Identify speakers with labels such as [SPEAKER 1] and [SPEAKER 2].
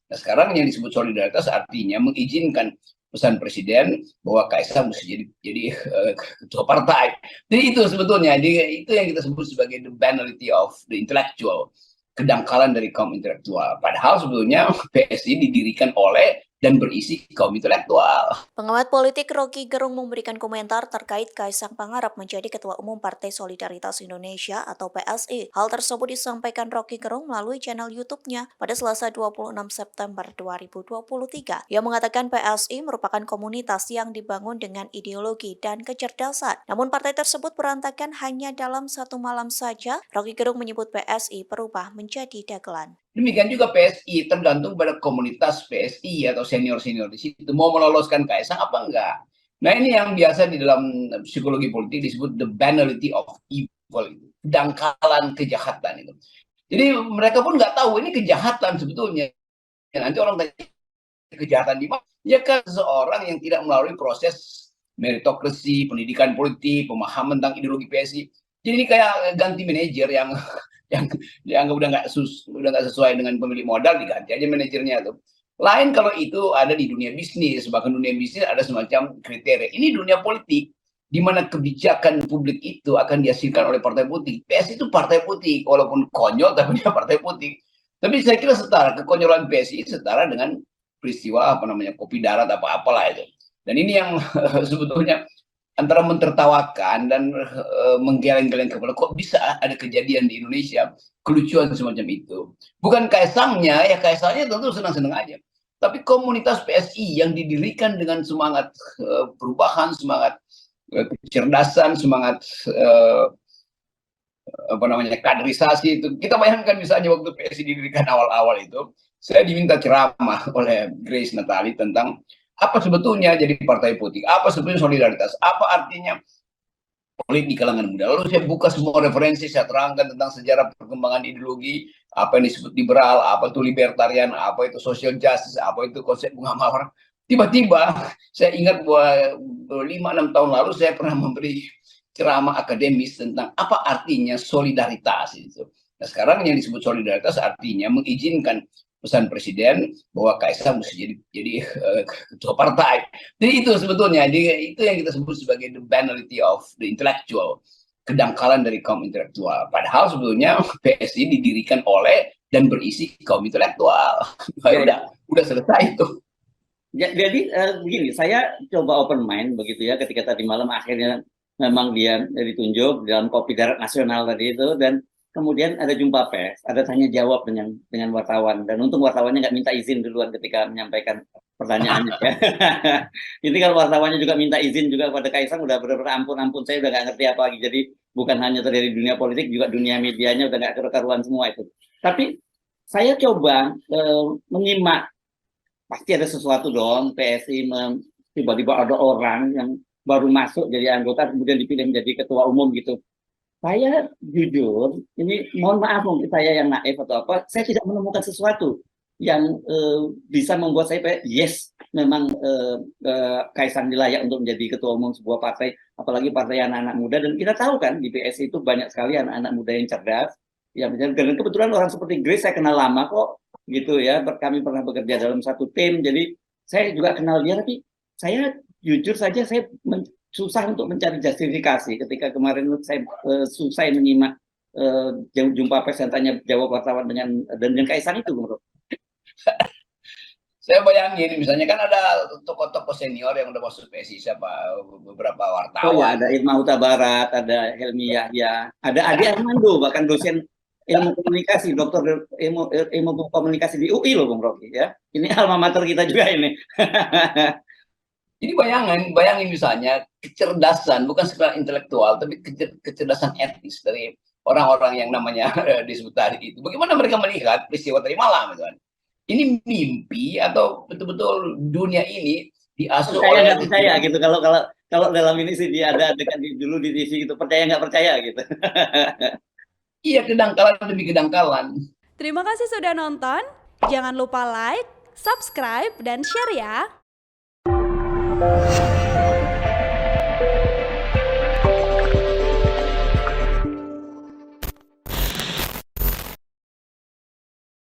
[SPEAKER 1] Nah, sekarang yang disebut solidaritas artinya mengizinkan pesan presiden bahwa Kaisang mesti jadi ketua partai. Jadi itu sebetulnya, itu yang kita sebut sebagai the banality of the intellectual, kedangkalan dari kaum intelektual. Padahal sebetulnya PSI didirikan oleh dan berisi kaum intelektual.
[SPEAKER 2] Pengamat politik Rocky Gerung memberikan komentar terkait Kaisang Pangarep menjadi Ketua Umum Partai Solidaritas Indonesia atau PSI. Hal tersebut disampaikan Rocky Gerung melalui channel YouTube-nya pada Selasa 26 September 2023. Ia mengatakan PSI merupakan komunitas yang dibangun dengan ideologi dan kecerdasan. Namun partai tersebut berantakan hanya dalam satu malam saja. Rocky Gerung menyebut PSI berubah menjadi dagelan.
[SPEAKER 1] Demikian juga PSI, tergantung pada komunitas PSI atau senior-senior di situ. Mau meloloskan Kaisang apa enggak? Nah ini yang biasa di dalam psikologi politik disebut the banality of evil, kedangkalan kejahatan itu. Jadi mereka pun nggak tahu ini kejahatan sebetulnya. Nanti orang tanya kejahatan di mana? Ya kan seseorang yang tidak melalui proses meritokrasi, pendidikan politik, pemahaman tentang ideologi PSI. Jadi ini kayak ganti manajer yang dianggap udah nggak sesuai dengan pemilik modal, diganti aja manajernya tuh. Lain kalau itu ada di dunia bisnis, bahkan dunia bisnis ada semacam kriteria. Ini dunia politik di mana kebijakan publik itu akan dihasilkan oleh partai politik. PSI itu partai politik, walaupun konyol tapi dia partai politik. Tapi saya kira setara, kekonyolan PSI setara dengan peristiwa apa namanya kopi darat apa apalah itu. Dan ini yang sebetulnya antara mentertawakan dan menggeleng-geleng kepala, kok bisa ada kejadian di Indonesia kelucuan semacam itu. Bukan Kaisangnya, ya Kaisangnya tentu senang-senang aja. Tapi komunitas PSI yang didirikan dengan semangat perubahan, semangat kecerdasan, semangat apa namanya kaderisasi itu. Kita bayangkan misalnya waktu PSI didirikan awal-awal itu, saya diminta ceramah oleh Grace Natali tentang apa sebetulnya jadi partai politik, apa sebetulnya solidaritas, apa artinya politik di kalangan muda. Lalu saya buka semua referensi, saya terangkan tentang sejarah perkembangan ideologi, apa yang disebut liberal, apa itu libertarian, apa itu social justice, apa itu konsep bunga mawar. Tiba-tiba saya ingat bahwa 5-6 tahun lalu saya pernah memberi ceramah akademis tentang apa artinya solidaritas itu. Nah, sekarang yang disebut solidaritas artinya mengizinkan pesan presiden bahwa Kaisang mesti jadi ketua partai. Jadi itu sebetulnya, itu yang kita sebut sebagai the banality of the intellectual, kedangkalan dari kaum intelektual. Padahal sebetulnya PSI didirikan oleh dan berisi kaum intelektual. Udah selesai itu.
[SPEAKER 3] Jadi begini, saya coba open mind begitu ya ketika tadi malam akhirnya memang dia ditunjuk dalam kopi darat nasional tadi itu, dan kemudian ada jumpa pers, ada tanya jawab dengan wartawan, dan untung wartawannya nggak minta izin duluan ketika menyampaikan pertanyaannya ya. Ini kalau wartawannya juga minta izin juga pada Kaisang udah benar-benar ampun saya udah nggak ngerti apa lagi. Jadi bukan hanya terjadi di dunia politik, juga dunia medianya udah nggak karuan semua itu. Tapi saya coba menyimak, pasti ada sesuatu dong. PSI tiba-tiba ada orang yang baru masuk jadi anggota kemudian dipilih menjadi ketua umum gitu. Saya jujur, ini mohon maaf mungkin saya yang naif atau apa, saya tidak menemukan sesuatu yang bisa membuat saya yes, memang Kaisang layak untuk menjadi ketua umum sebuah partai, apalagi partai anak-anak muda. Dan kita tahu kan di PSI itu banyak sekali anak-anak muda yang cerdas. Ya, dan kebetulan orang seperti Grace saya kenal lama kok, gitu ya. Kami pernah bekerja dalam satu tim, jadi saya juga kenal dia. Tapi saya jujur saja saya susah untuk mencari justifikasi ketika kemarin saya susah menyimak jumpa pers yang tanya jawab wartawan dengan Kaisang itu, menurut.
[SPEAKER 1] Saya bayangin misalnya kan ada tokoh-tokoh senior yang udah masuk PSI, siapa beberapa wartawan.
[SPEAKER 3] Oh ya, ada Irma Huta Barat, ada Helmi Yahya, ada Adi Armando, bahkan dosen ilmu komunikasi, dokter ilmu komunikasi di UI loh Bung Rocky ya. Ini alma mater kita juga ini.
[SPEAKER 1] Jadi bayangin misalnya kecerdasan, bukan sekedar intelektual, tapi kecerdasan etis dari orang-orang yang namanya disebut tadi itu. Bagaimana mereka melihat peristiwa tadi malam, misalnya? Ini mimpi atau betul-betul dunia ini diasuh
[SPEAKER 3] oleh percaya gitu. Kalau dalam ini sih dia ada dekat dulu di TV gitu, percaya nggak percaya gitu.
[SPEAKER 1] Iya, kedangkalan demi kedangkalan.
[SPEAKER 4] Terima kasih sudah nonton. Jangan lupa like, subscribe, dan share ya.